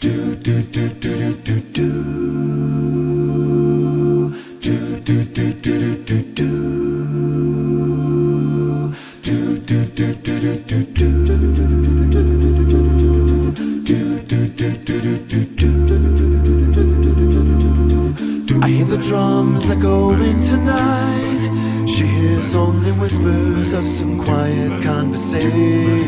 I hear the drums echoing tonight. She hears only whispers of some quiet conversation.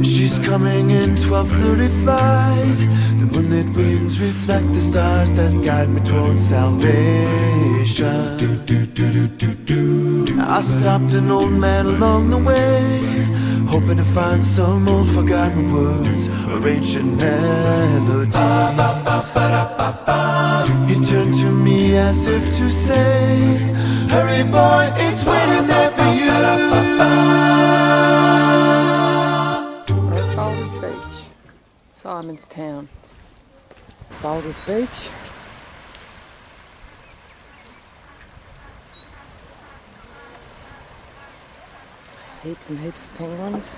She's coming in 12:30 flight. The moonlit wings reflect the stars that guide me towards salvation. I stopped an old man along the way, hoping to find some old forgotten words or ancient melodies. He turned to me as if to say, hurry boy, it's waiting there for you. Boulders Beach, Simon's Town. Boulders Beach. Heaps and heaps of penguins.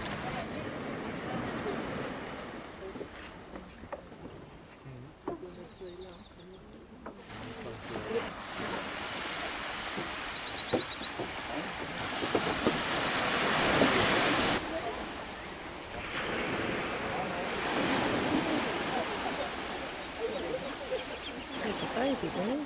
There's a baby there.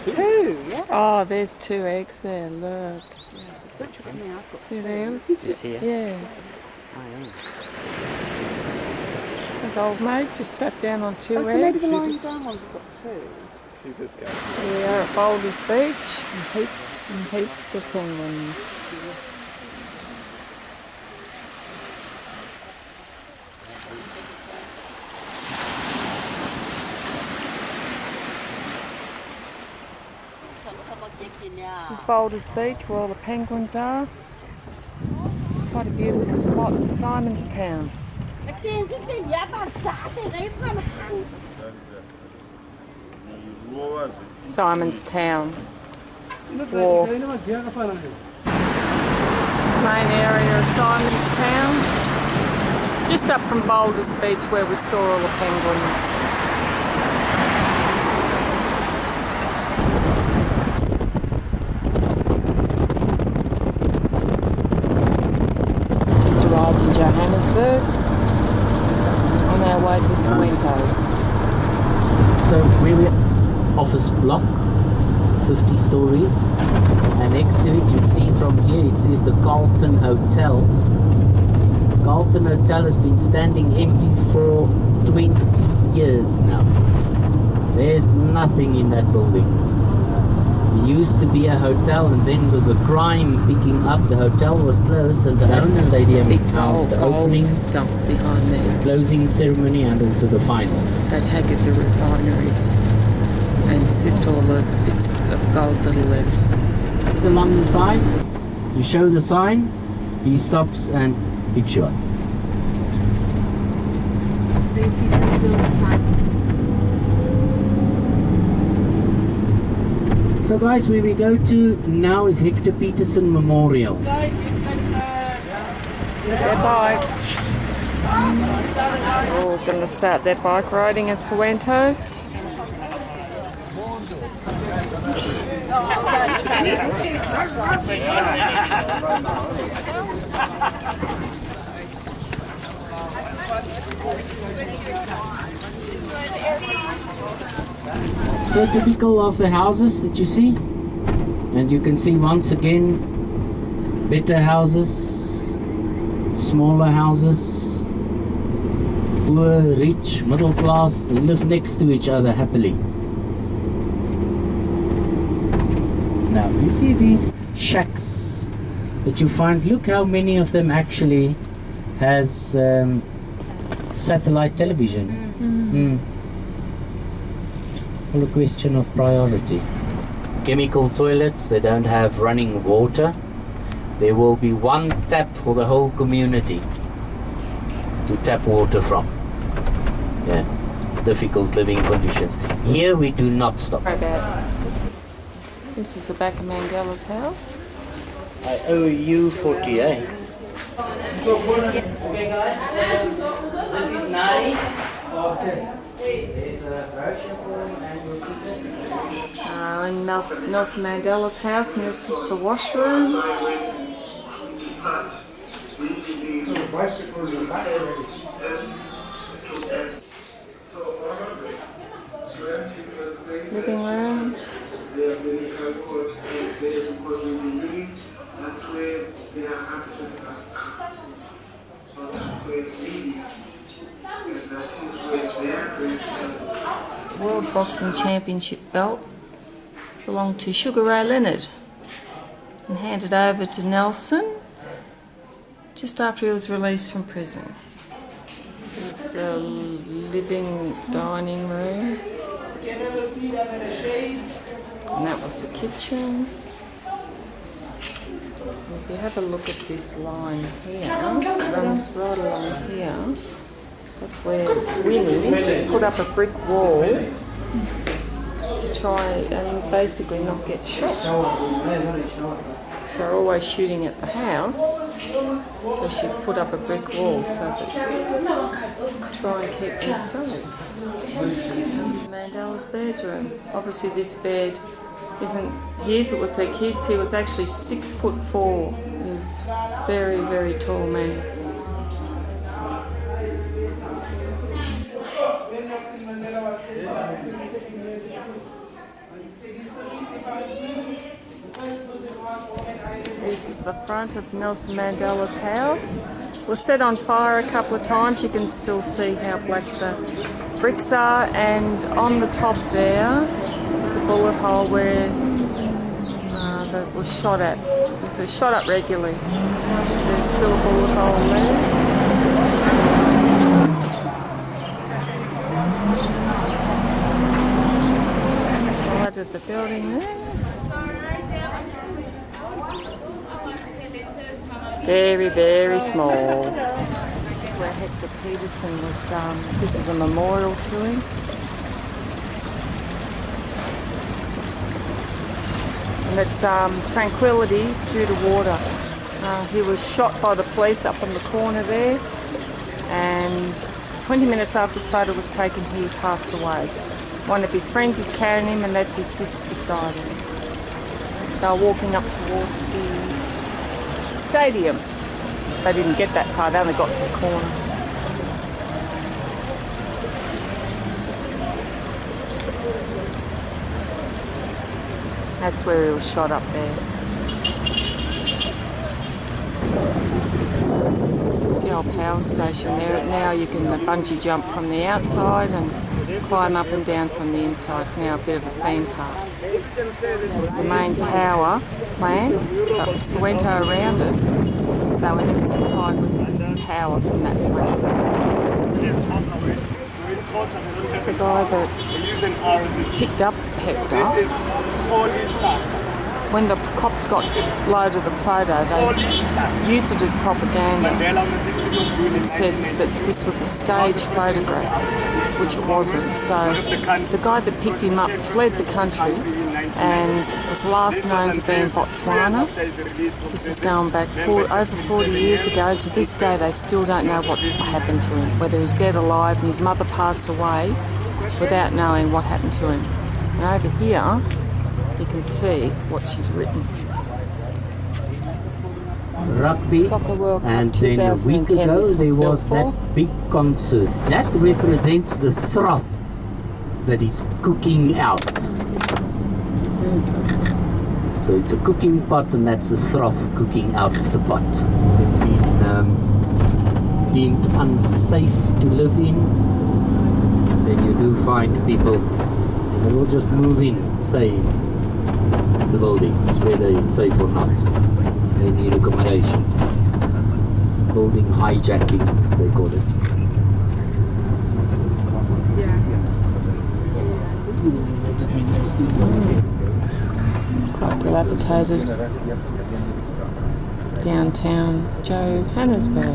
Two, yeah. Oh, there's 2 eggs there, look. See them? Just here? Yeah. Oh, yeah. There's old mate just sat down on 2 eggs. So maybe the lying brown ones have got 2. We are at Boulders Beach and heaps of penguins. This is Boulders Beach where all the penguins are. Quite a beautiful spot in Simon's Town. Simon's Town. Wharf. Main area of Simon's Town. Just up from Boulders Beach where we saw all the penguins. Arrived in Johannesburg on our way to Soweto. So we're at office block, 50 stories, and next to it you see from here it says the Carlton Hotel. Carlton Hotel has been standing empty for 20 years now. There's nothing in that building. It used to be a hotel, and then with the crime picking up, the hotel was closed and the owner stadium housed the opening, dump behind there. the closing ceremony and also the finals. They take it the refineries and sift all the bits of gold that are left. Along the side, you show the sign, he stops and big shot. So if you can do a sign. So guys, where we go to now is Hector Peterson Memorial. There's their bikes. They're all going to start their bike riding at Soweto. So typical of the houses that you see, and you can see once again better houses, smaller houses, poor, rich, middle class live next to each other happily. Now you see these shacks that you find, look how many of them actually has satellite television. All a question of priority. Chemical toilets, they don't have running water. There will be one tap for the whole community to tap water from. Yeah, difficult living conditions. Here we do not stop. This is the back of Mandela's house. I owe you 40, eh? Okay guys, this is Nari. Okay. There's a brochure for him and your pizza. In Nelson Mandela's house, and this is the washroom. Living room. World Boxing Championship belt belonged to Sugar Ray Leonard and handed over to Nelson just after he was released from prison. This is the living dining room, and that was the kitchen. If you have a look at this line here, it runs right along here. That's where Winnie put up a brick wall to try and basically not get shot. They're always shooting at the house, so she put up a brick wall so that try and keep them safe. This is Mandela's bedroom. Obviously this bed isn't his, it was their kids. He was actually 6'4". He was a very, very tall man. This is the front of Nelson Mandela's house. It was set on fire a couple of times. You can still see how black the bricks are, and on the top there is a bullet hole where that was shot at. It was shot at regularly. There's still a bullet hole there. That's the side of the building there. Very, very small. This is where Hector Peterson was, this is a memorial to him. And it's tranquility due to water. He was shot by the police up on the corner there, and 20 minutes after this photo was taken, he passed away. One of his friends is carrying him, and that's his sister beside him. They were walking up towards the stadium. They didn't get that far, they only got to the corner. That's where he was shot up there. It's the old power station there. Now you can bungee jump from the outside and climb up and down from the inside. It's now a bit of a theme park. It was the main power plant, but with Soweto around it, they were never supplied with power from that plant. The guy that picked up Hector, when the cops got load of the photo, they used it as propaganda and said that this was a staged photograph, which it wasn't. So the guy that picked him up fled the country and was last known to be in Botswana. This is going back over 40 years ago. To this day they still don't know what happened to him, whether he's dead or alive, and his mother passed away without knowing what happened to him. And over here you can see what she's written. Rugby, Soccer World Cup and then a week 2010 ago this was there was built that for. big concert. That represents the froth that is cooking out. So it's a cooking pot, and that's the froth cooking out of the pot. It's been deemed unsafe to live in. Then you do find people that will just move in, stay in the buildings, whether it's safe or not. They need accommodation. Building hijacking, as they call it. Quite dilapidated downtown Johannesburg.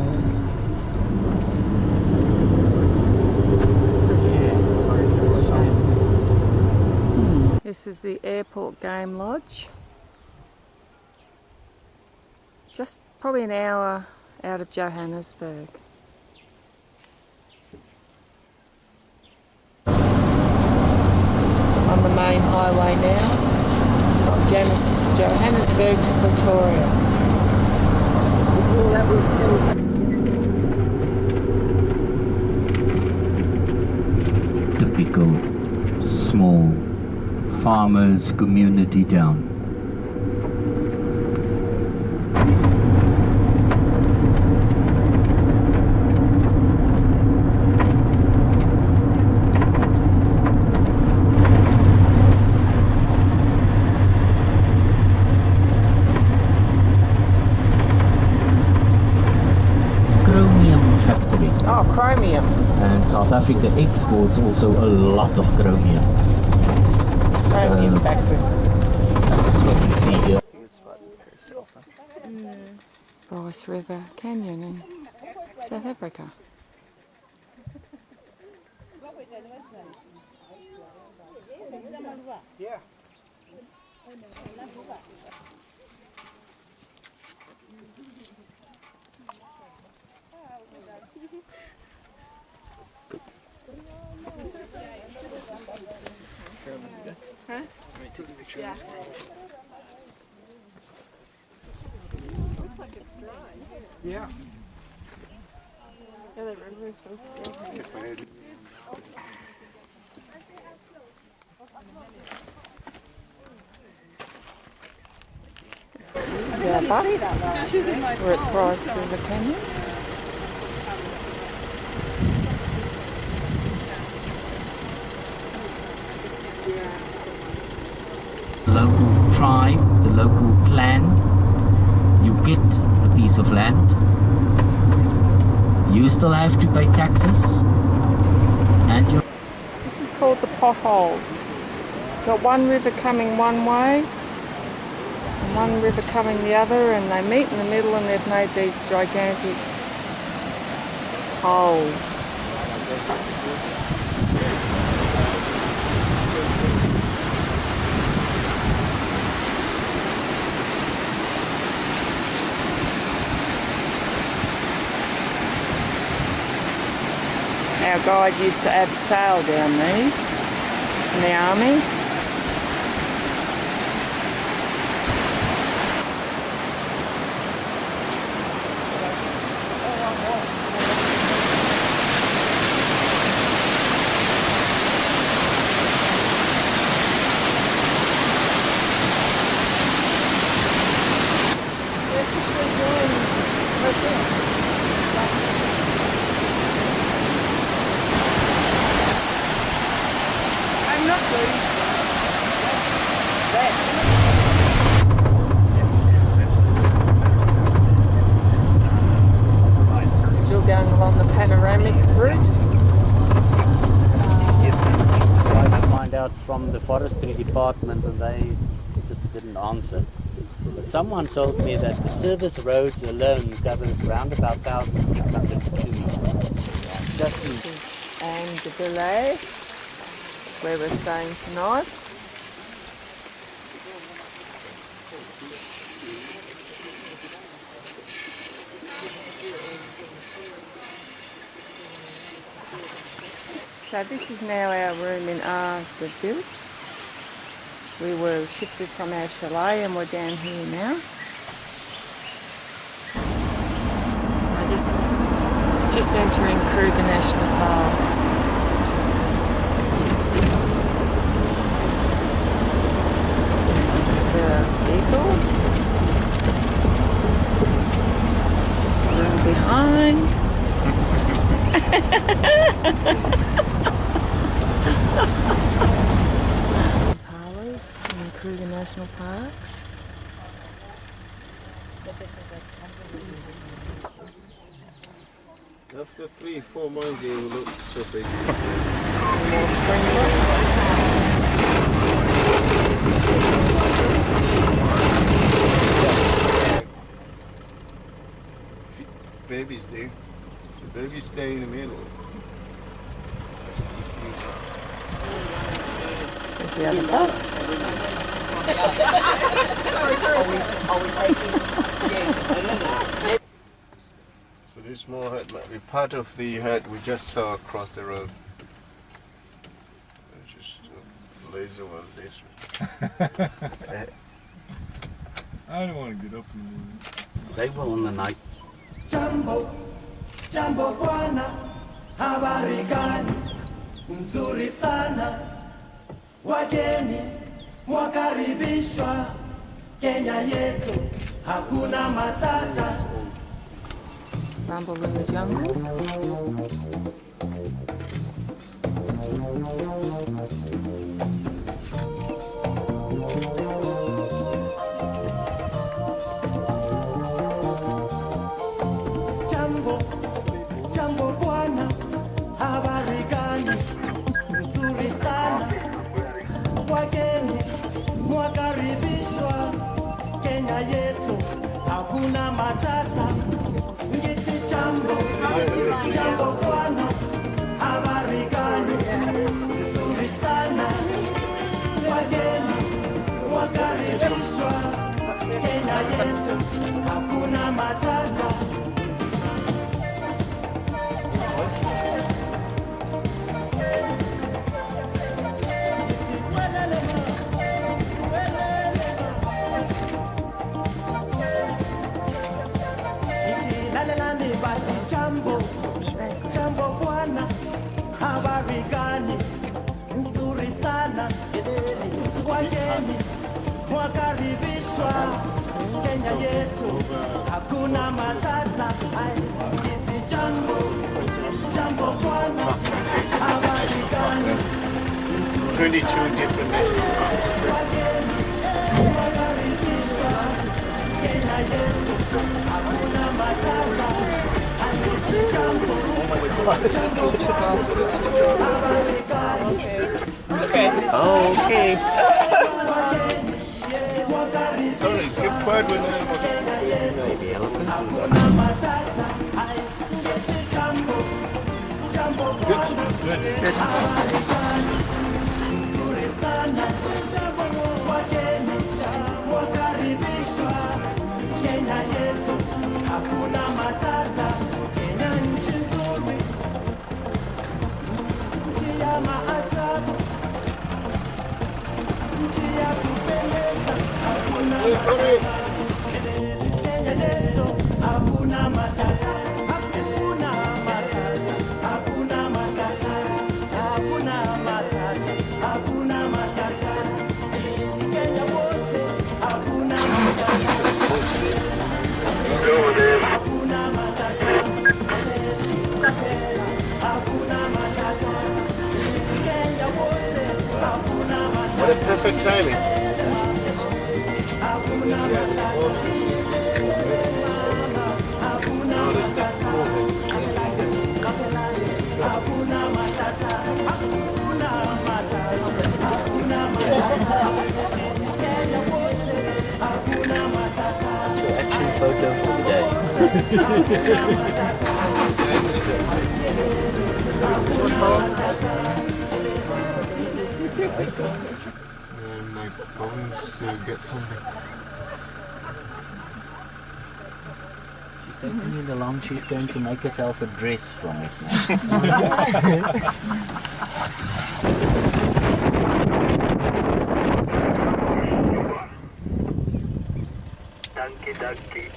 This is the airport game lodge. Just probably an hour out of Johannesburg. On the main highway now, from Johannesburg to Pretoria. Typical small farmers community town. Oh, chromium. And South Africa exports also a lot of chromium. Chromium factory. That's what we see here. Rice River Canyon in South Africa. Yeah. Yeah, the river is so scary. This is our bus. We're at Rice River Canyon. The local tribe, the local clan, you get a piece of land. You still have to pay taxes, and you. This is called the potholes. Got one river coming one way and one river coming the other, and they meet in the middle and they've made these gigantic holes. Our guide used to abseil down these in the army. Still going along the panoramic route. Tried to find out from the forestry department and they just didn't answer. But someone told me that the service roads alone covers around about 1,600 kilometers. And the delay where we're staying tonight. So this is now our room in the village. We were shifted from our chalet and we're down here now. Just entering Kruger National Park. The eagle. Room behind. Parlours in Kruger National Park. After 3-4 months, it will look so big. Some more spring Babies do. So babies stay in the middle. I see a few. There's the other bus. Are we taking? Yes. This small hut might be part of the hut we just saw across the road. Just laser was this. I don't want to get up in the morning. They were on the night. Jambo, jambo bwana, habari gani? Nzuri sana, wageni mwakaribishwa, Kenya yetu hakuna matata. Rumble in the jungle. Jambo, jambo bwana, habari gani? Nzuri sana, wageni mwakaribishwa, Kenya yetu hakuna matata. Ngiti jambo, jambo bwana, habari gani? Nzuri sana, wageni mwakaribishwa, Kenya yetu hakuna matata. Jambo, jambo bwana, habari gani? Nzuri sana, wageni mwakaribishwa, Kenya yetu hakuna matata. Iti jambo, jambo bwana, habari gani? 22 different nationalities. Wageni mwakaribishwa, Kenya yetu hakuna matata. Oh, okay. Sorry, keep quiet when I'm Maybe elephants. Kenya yetu hakuna matata. Kenya nchi nzuri, nchi ya maajabu, nchi ya kupendeza, hakuna matata. Kenya yetu hakuna matata, hakuna matata, hakuna matata, hakuna matata, hakuna matata. Iti Kenya wote hakuna matata. Hakuna matata. Hakuna matata. Kenya wote hakuna matata. What a perfect timing. Hakuna matata. Now let's start moving. Hakuna matata. Hakuna matata. Hakuna matata. Kenya wote hakuna matata. Your action photo for the day. My bones get something. She's taking it along. She's going to make herself a dress from it now. Donkey.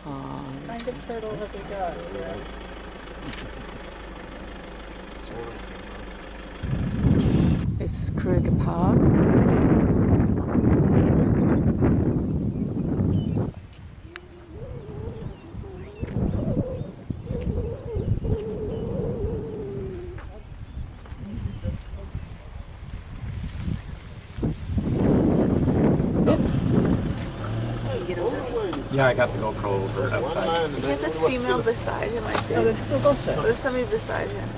What kind of turtle have we got? This is Kruger Park. You get over it. Yeah, I got the GoPro over outside. He has a female beside him, I think. Oh, they've still got it. There's somebody beside him.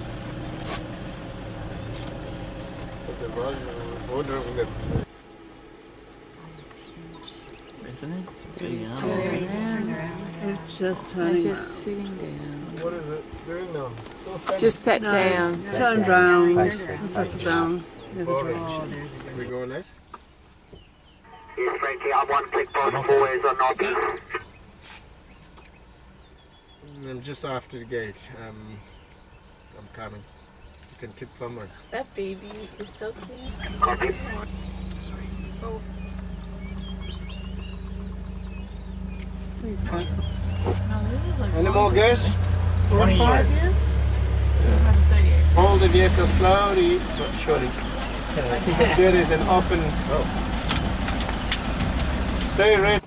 Isn't it? It's big, He's huh? turning around. They're just They're turning. just sitting down. What is it doing now? Just sat down. Turned round and settled down. Near the door. Can we go less? Yes, Frankie, I'm one click past 4 ways on north. I'm just after the gate. I'm coming. You can keep filming. That baby is so cute. Copy. Any more guys? 45 years? Hold the vehicle slowly but surely. So there's an open. Stay ready.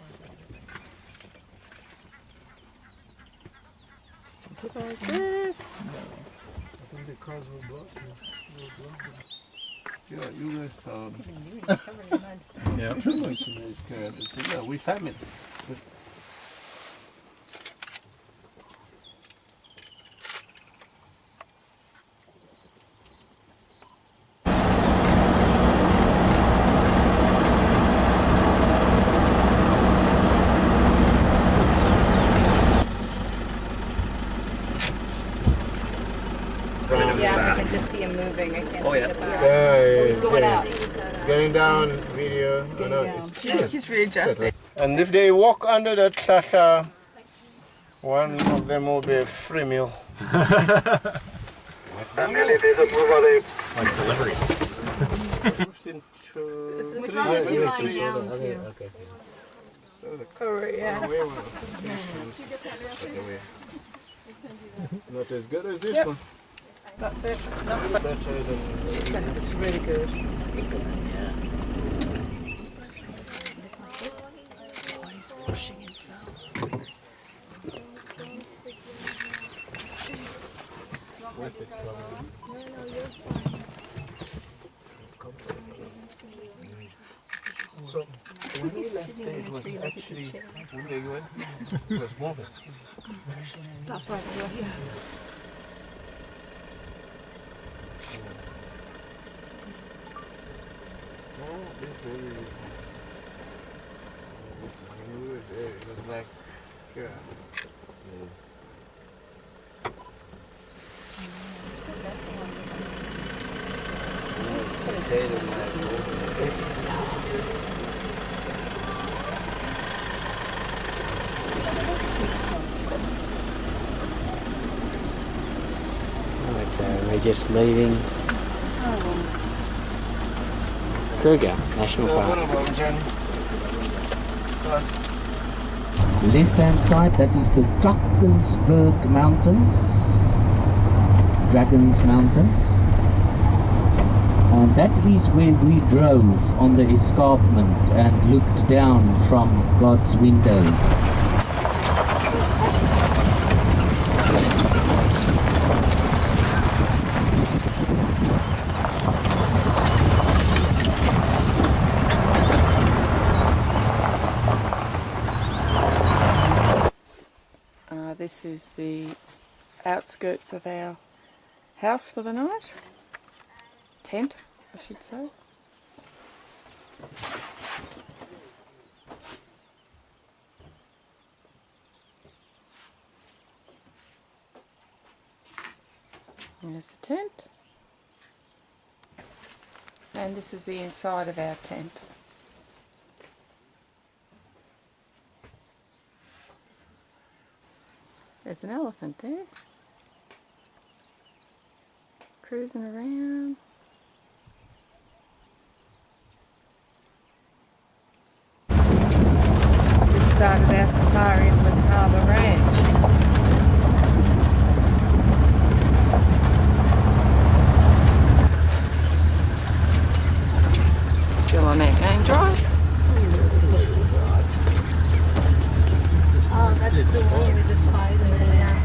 Yeah, you guys Yeah. too much in this car. Yeah, we family. Yeah, I can just see him moving. I can't see the back. He's going up. It's going down video. Oh, no, He's readjusting. and if they walk under that sasha, one of them will be a free meal. Nearly, there's a move on the Like delivery. Oops, into It's three. not that you Yeah, lying three. down, Okay, too. okay. So the Oh, right, yeah. way one. Not as good as this one. That's it. Better than It's really good. with it. So when we left there, it was actually when they went, it was moving. That's right, they were here. When we were there, it was like, yeah. Alright, so we're just leaving Kruger National So Park. what about Johnny? It's us. Left hand side, that is the Drakensberg Mountains. Dragons Mountains. And that is where we drove on the escarpment and looked down from God's window. This is the outskirts of our house for the night. Tent, I should say. There's the tent. And this is the inside of our tent. There's an elephant there, cruising around. Just started our safari in Letaba Ranch. Still on our game drive. Oh, that's the one we just fired over there.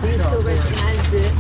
We still recognized it.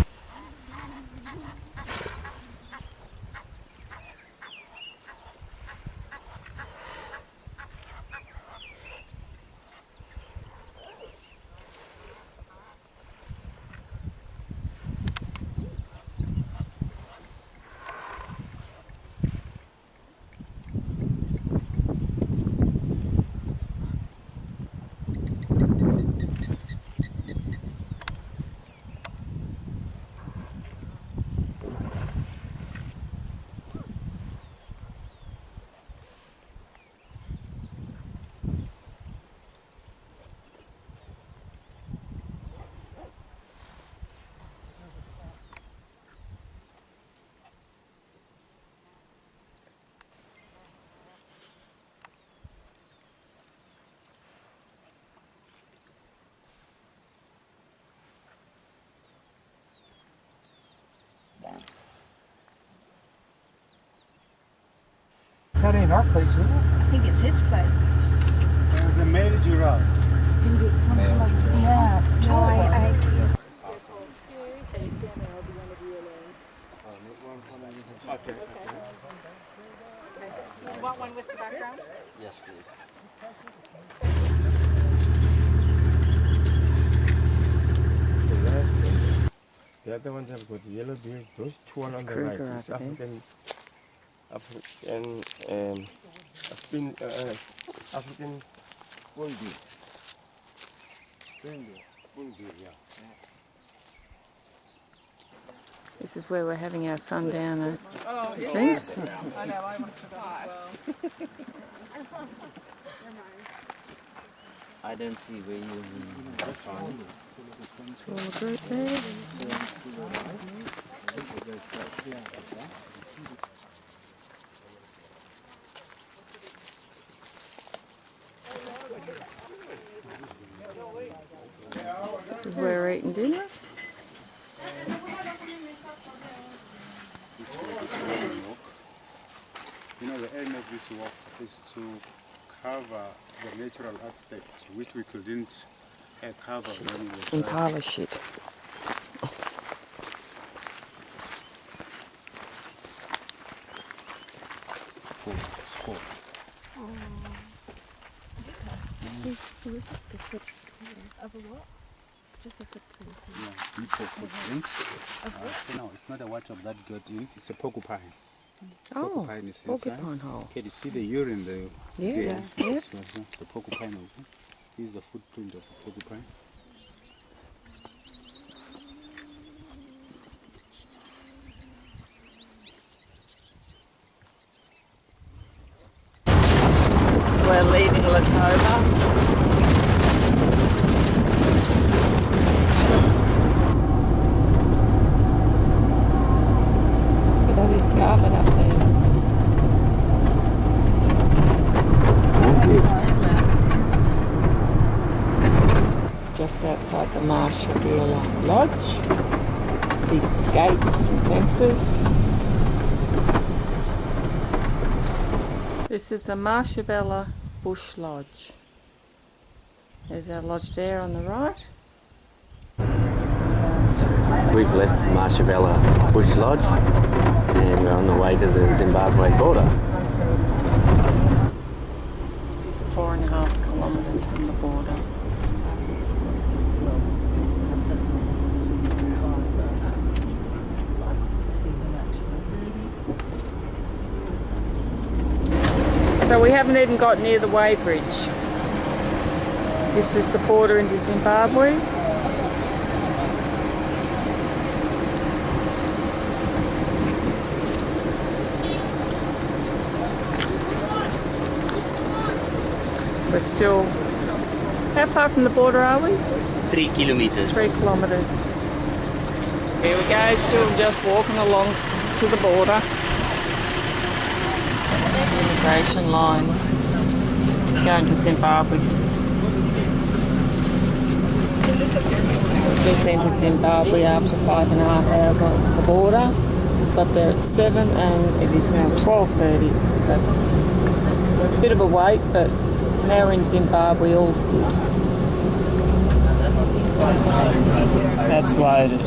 in our place, isn't it? I think it's his place. There's a male giraffe. Yeah, it's a tall one. I see it. Okay. You want one with the background? Yes, please. The other ones have got yellow beard. Those two on the Kruger right over is there. African bull deer. Bull deer, yeah. This is where we're having our sundown drinks. I know, I want to go as well. I don't see where you. It's all a group there. This is where we're eating dinner. You know, the aim of this walk is to cover the natural aspects which we couldn't cover when we were Impala shit. sport. Of a what? Just a footprint. Yeah, deeper footprint. No, it's not a watch of that got in. It's a porcupine. Oh, Porcupine is inside. porcupine hole. Okay, you see the urine there? Yeah, yeah. So, the porcupine also. This is the footprint of a porcupine. We're leaving Lakova. Look at that escarpment up there. Just outside the Marshabella Lodge. Big gates and fences. This is the Marshabella Bush Lodge. There's our lodge there on the right. So we've left Marshabella Bush Lodge and we're on the way to the Zimbabwe border. It's 4.5 kilometres from the border. So we haven't even got near the weighbridge. This is the border into Zimbabwe. We're still... How far from the border are we? 3 kilometers. 3 kilometres. Here we go, still just walking along to the border. It's the immigration line going to Zimbabwe. We've just entered Zimbabwe after 5.5 hours on the border. Got there at 7 and it is now 12:30. So a bit of a wait, but now we're in Zimbabwe, all's good. That's loaded.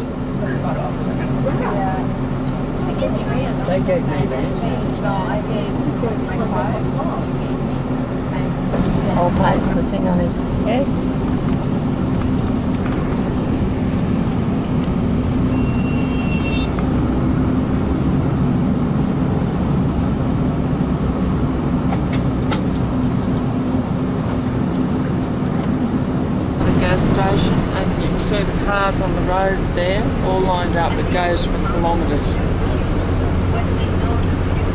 I'll pay for the thing on his head. Station, and you can see the cars on the road there, all lined up. It goes for kilometres,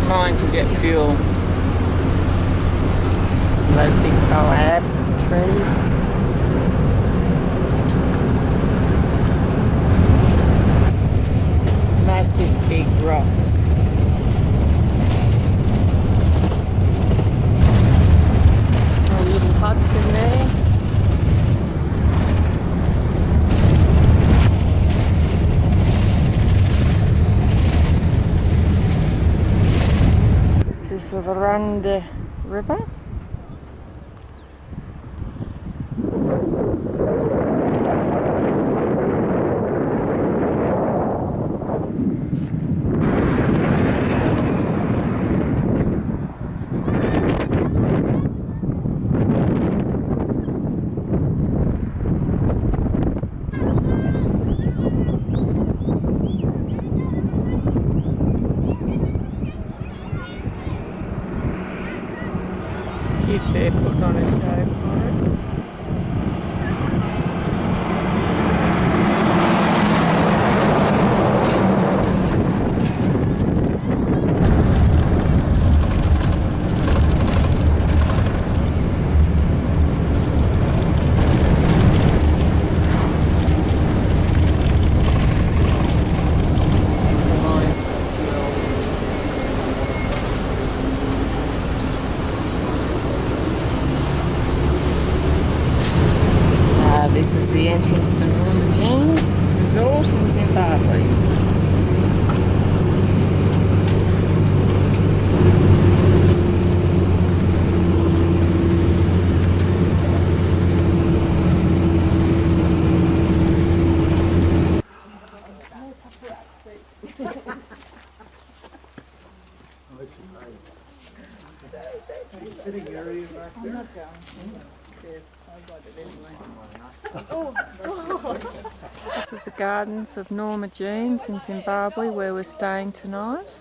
trying to get fuel. Those big boab trees. Massive big rocks. All little huts in there. This is Varanda River. Kids there putting on a show for us. This is the entrance to Norma Jean's Resort in Zimbabwe. I'm not going. This is the gardens of Norma Jean's in Zimbabwe where we're staying tonight.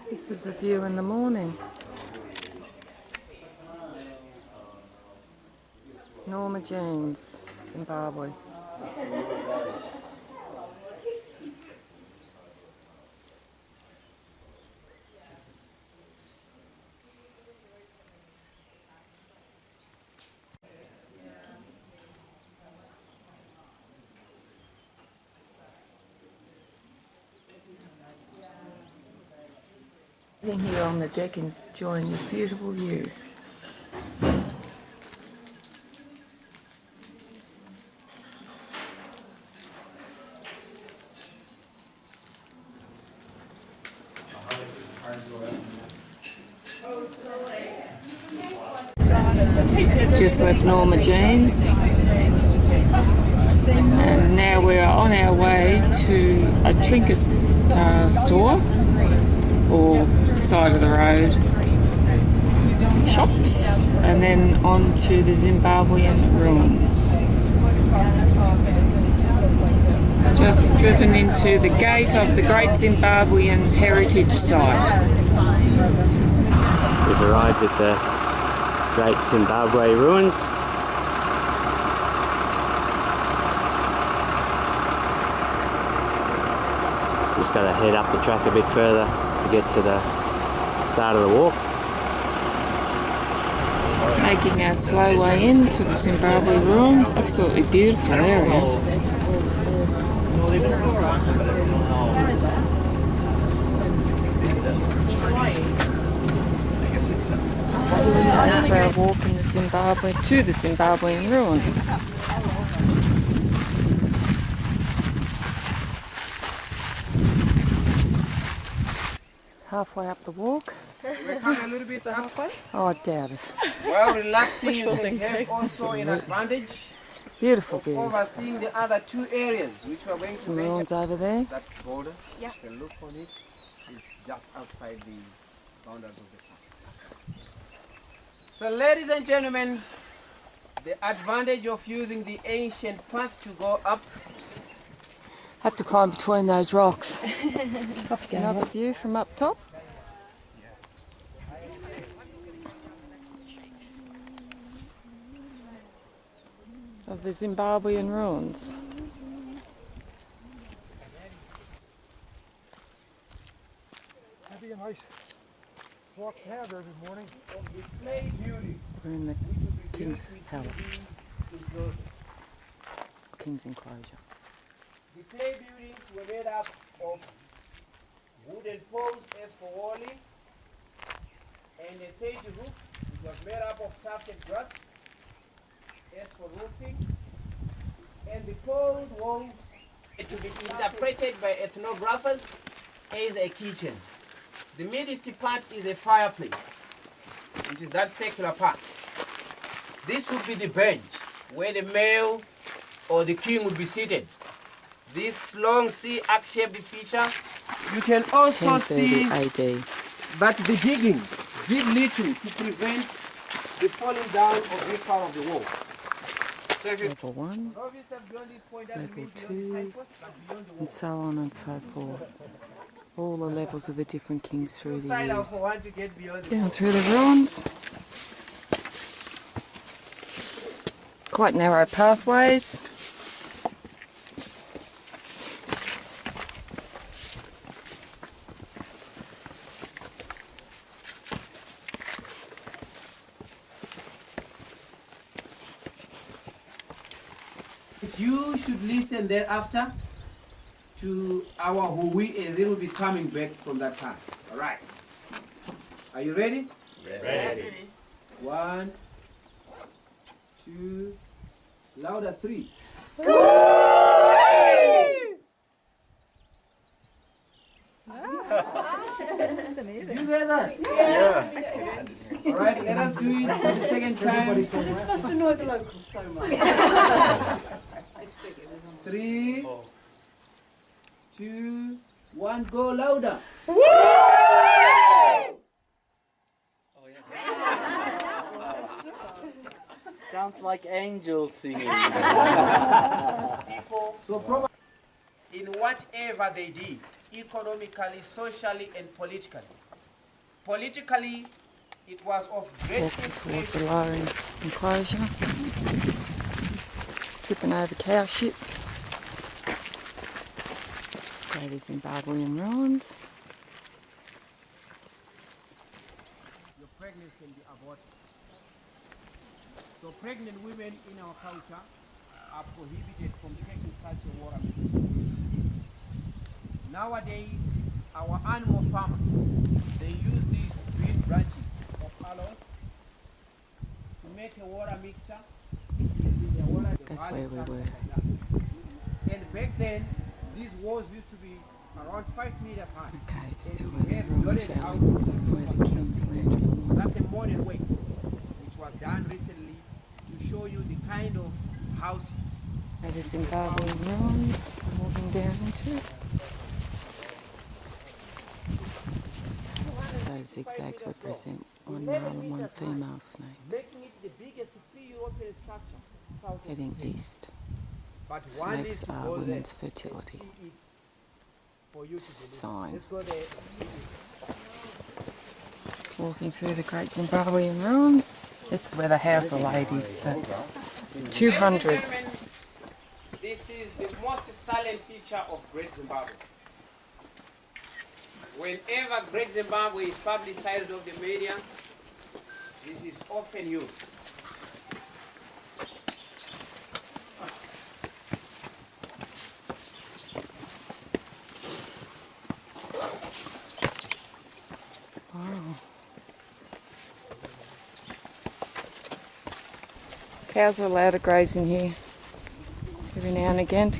This is a view in the morning. Norma Jean's, Zimbabwe. Sitting here on the deck enjoying this beautiful view. Just left Norma Jean's and now we're on our way to a trinket store or side of the road shops and then on to the Zimbabwean ruins. Just driven into the gate of the Great Zimbabwean Heritage Site. We've arrived at the Great Zimbabwe ruins. Just got to head up the track a bit further to get to the start of the walk. Making our slow way into the Zimbabwe ruins. Absolutely beautiful area. For our walk in the Zimbabwe to the Zimbabwean ruins. Halfway up the walk. We're coming a little bit halfway. Oh, I doubt it. Well, relaxing you can have also an advantage Beautiful of views. overseeing the other two areas which we're going Some to ruins over there. That border, Yeah. you can look on it. It's just outside the boundaries of the park. So, ladies and gentlemen, the advantage of using the ancient path to go up. Have to climb between those rocks. Another view from up top. Of the Zimbabwean ruins. Having a nice walk powder every morning. We're in the King's Palace. King's enclosure. The clay buildings were made up of wooden posts as for walling, and a thatch roof, which was made up of tufted grass as for roofing, and the cold walls to be interpreted by ethnographers as a kitchen. The midst part is a fireplace, which is that circular part. This would be the bench where the male or the king would be seated. This long C-arc-shaped feature, you can also see 1030 AD. that the digging did little to prevent the falling down of this part of the wall. So if you Level 1, beyond this point, that level means beyond the 2, signpost, but beyond the wall. and so on and so forth. All the levels of the different kings through the Side out years. for one to get beyond the Down wall. through the ruins. Quite narrow pathways. You should listen thereafter to our hui as it will be coming back from that side. All right. Are you ready? Ready. 1, 2, louder 3. That's amazing. You hear that? Yeah. All right, let us do it for the second time. This must annoy the locals so much. 3, 2, 1, go louder. Sounds like angels singing. So probably in whatever they did, economically, socially, and politically. Politically, it was of great Walking towards the inspiration. lowering enclosure. Tripping over cow shit. Go to Zimbabwean ruins. Your pregnancy can be aborted. So pregnant women in our culture are prohibited from taking such a water. Nowadays, our animal farmers, they use these green branches of aloes to make a water mixture. That's where we were. And back then, these walls used to be around 5 meters high. Okay, so And where we have the ruins building are, houses where the King's Landing was. That's a modern way, which was done recently to show you the kind of houses. Where the Zimbabwean ruins, walking down into. Those zigzags represent one male and one female snake Making it the biggest pre-European structure south of heading east. But one Snakes is to are go there women's and fertility see it for you to believe. sign. Let's go there. Walking through the great Zimbabwean ruins. This is where the house of ladies, the 200. This is the most salient feature of Great Zimbabwe. Whenever Great Zimbabwe is publicized of the media, this is often used. Wow. Cows are allowed to graze in here every now and again to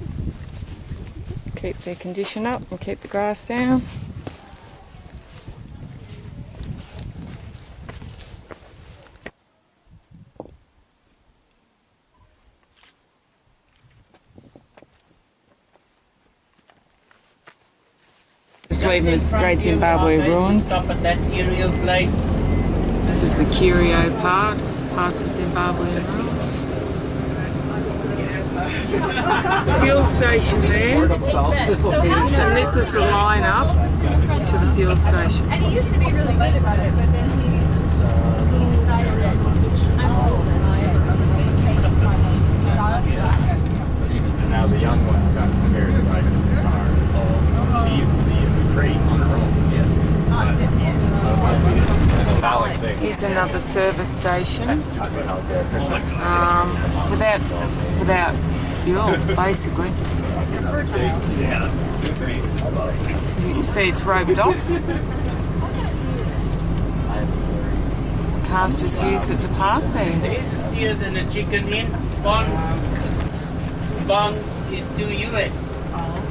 keep their condition up and keep the grass down. Just leaving this great Zimbabwe ruins. Stop at that aerial place. This is the curio part, past the Zimbabwean ruins. Fuel station there, and this is the line up to the fuel station. And he used to be really good about it, but then he decided that I'm old and I am case And now the young one's gotten scared of driving in the car. So she used to be in the crate on her own. Here's another service station. Without fuel, basically. You can see it's roped off. Cars just use it to park there. There's the steers and the chicken in. Bonds is 2 US.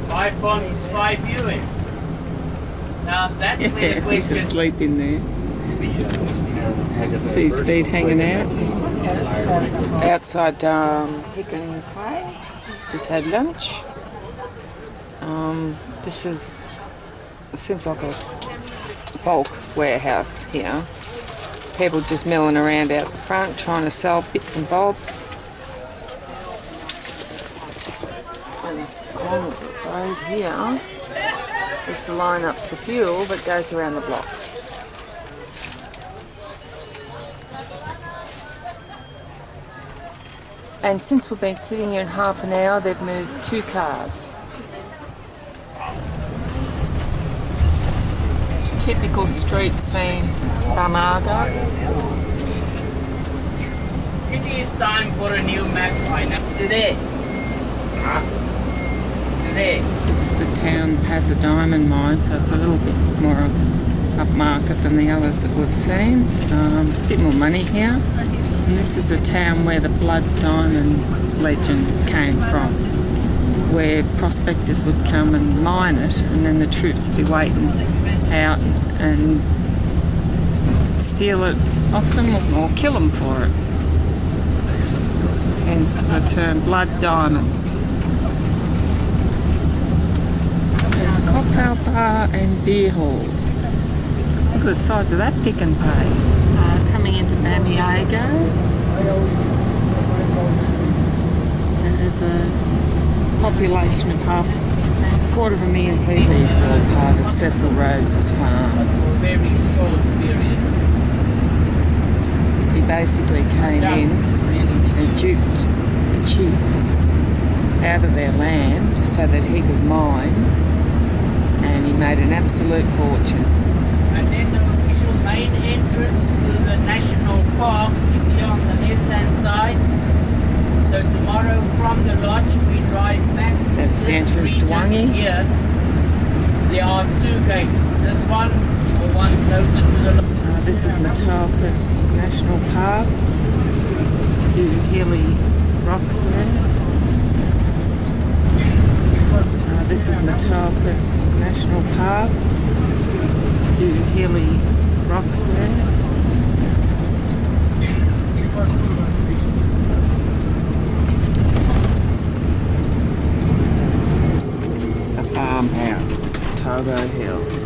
5 bonds is 5 US. Now that's where the question. He's asleep in there. See his feet hanging out. Outside Pick and Pay. Just had lunch. This is, it seems like a bulk warehouse here. People just milling around out the front trying to sell bits and bobs. And on the road here is the line up for fuel that goes around the block. And since we've been sitting here in half an hour, they've moved 2 cars. Typical street scene, Bamaga. It is time for a new map lineup today. Today. This is the town has a diamond mine, so it's a little bit more upmarket than the others that we've seen. A bit more money here. And this is the town where the blood diamond legend came from, where prospectors would come and mine it, and then the troops would be waiting out and steal it off them or kill them for it. Hence the term blood diamonds. There's a cocktail bar and beer hall. Look at the size of that Pick and Pay. Coming into Bamiago. And there's a population of 250,000 people. These were part of Cecil Rose's farms. Very short period. He basically came in and duped the chiefs out of their land so that he could mine, and he made an absolute fortune. And then the official main entrance to the national park is here on the left-hand side. So tomorrow from the lodge we drive back to That's the this entrance to region Wangi. here. There are 2 gates. This one or one closer to the lodge. This is Matapas National Park. Hilly rocks there. This is Matapas National Park. Hilly rocks there. A farmhouse, Togo Hills.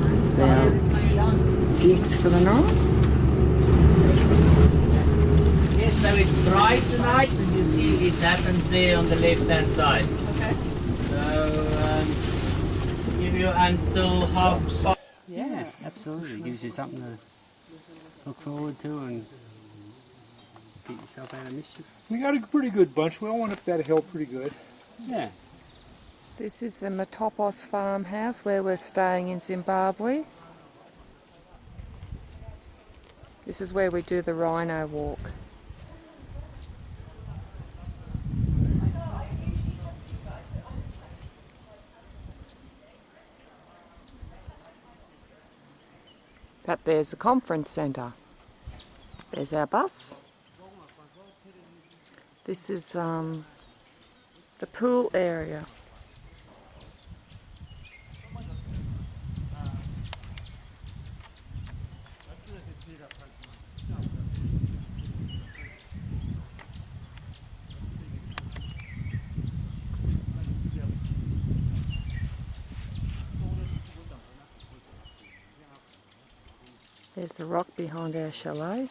This is our digs for the night. Yes, so it's bright tonight, and you see it happens there on the left-hand side. Okay. So give you until 5:30. Yeah, absolutely. It gives you something to look forward to and get yourself out of mischief. We got a pretty good bunch. We all went up that hill pretty good. Yeah. This is the Matopos farmhouse where we're staying in Zimbabwe. This is where we do the rhino walk. That there's the conference centre. There's our bus. This is the pool area. There's the rock behind our chalet.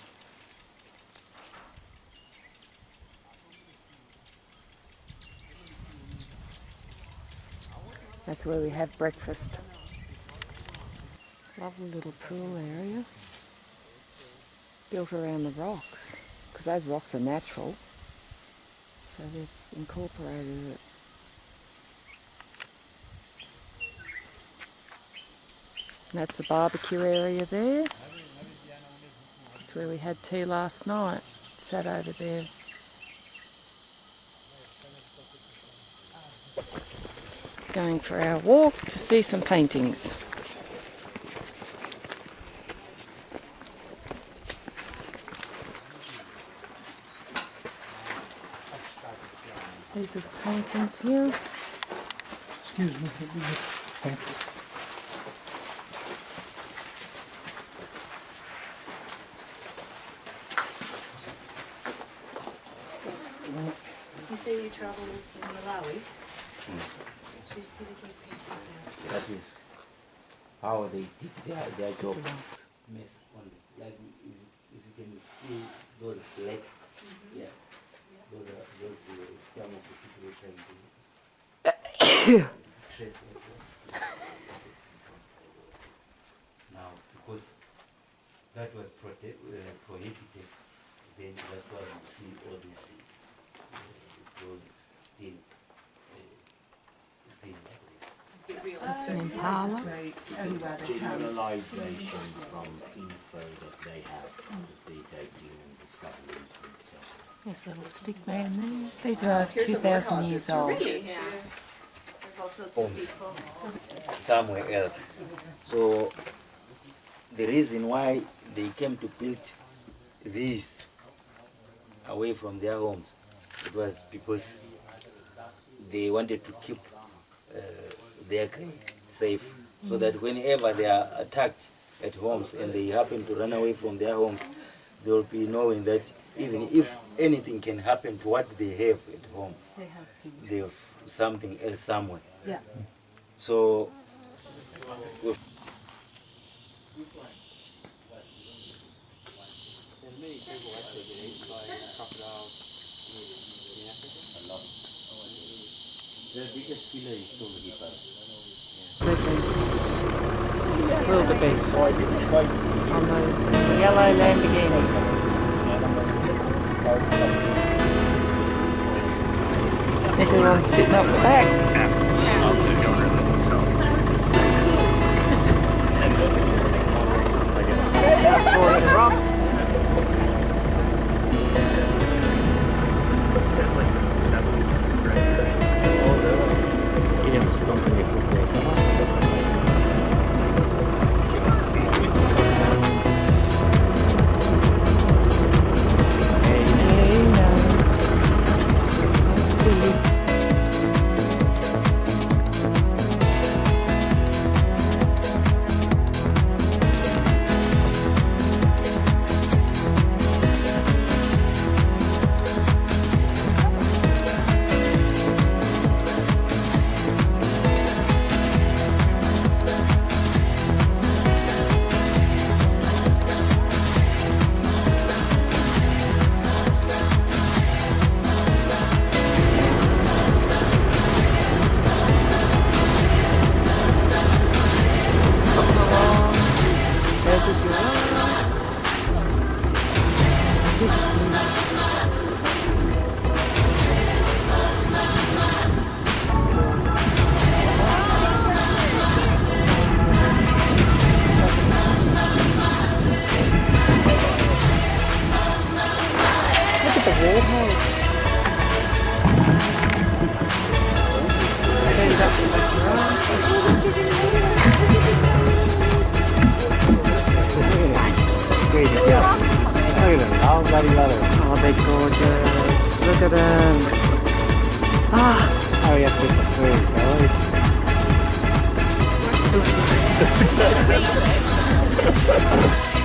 That's where we have breakfast. Lovely little pool area. Built around the rocks, because those rocks are natural. So they've incorporated it. And that's the barbecue area there. That's where we had tea last night. sat over there. Going for our walk to see some paintings. These are the paintings here. Excuse me. Thank you. You say you travel to Malawi? So you see the pictures there. That is how they did their job. Mess only. Like if you can see those black, yeah. Those are some of the people who are trying to trace what. Now, because that was prohibited, then that's why you see all these those still seen that way. It's an impala. Generalisation from info that they have of the dating and discoveries and so on. There's a little stick man there. These are over 2,000 years old. Really? Yeah. There's also two people. Somewhere else. So the reason why they came to build this away from their homes, it was because they wanted to keep their grain safe, so that whenever they are attacked at homes and they happen to run away from their homes, they will be knowing that even if anything can happen to what they have at home, they have something else somewhere. Yeah. So the biggest killer is still the hippo. Listen, wildebeests on the yellow Lamborghini. Everyone's sitting up the back. Towards the rocks. Oh, they're gorgeous. Look at them. Ah. Hurry up with the food, fellas. This is...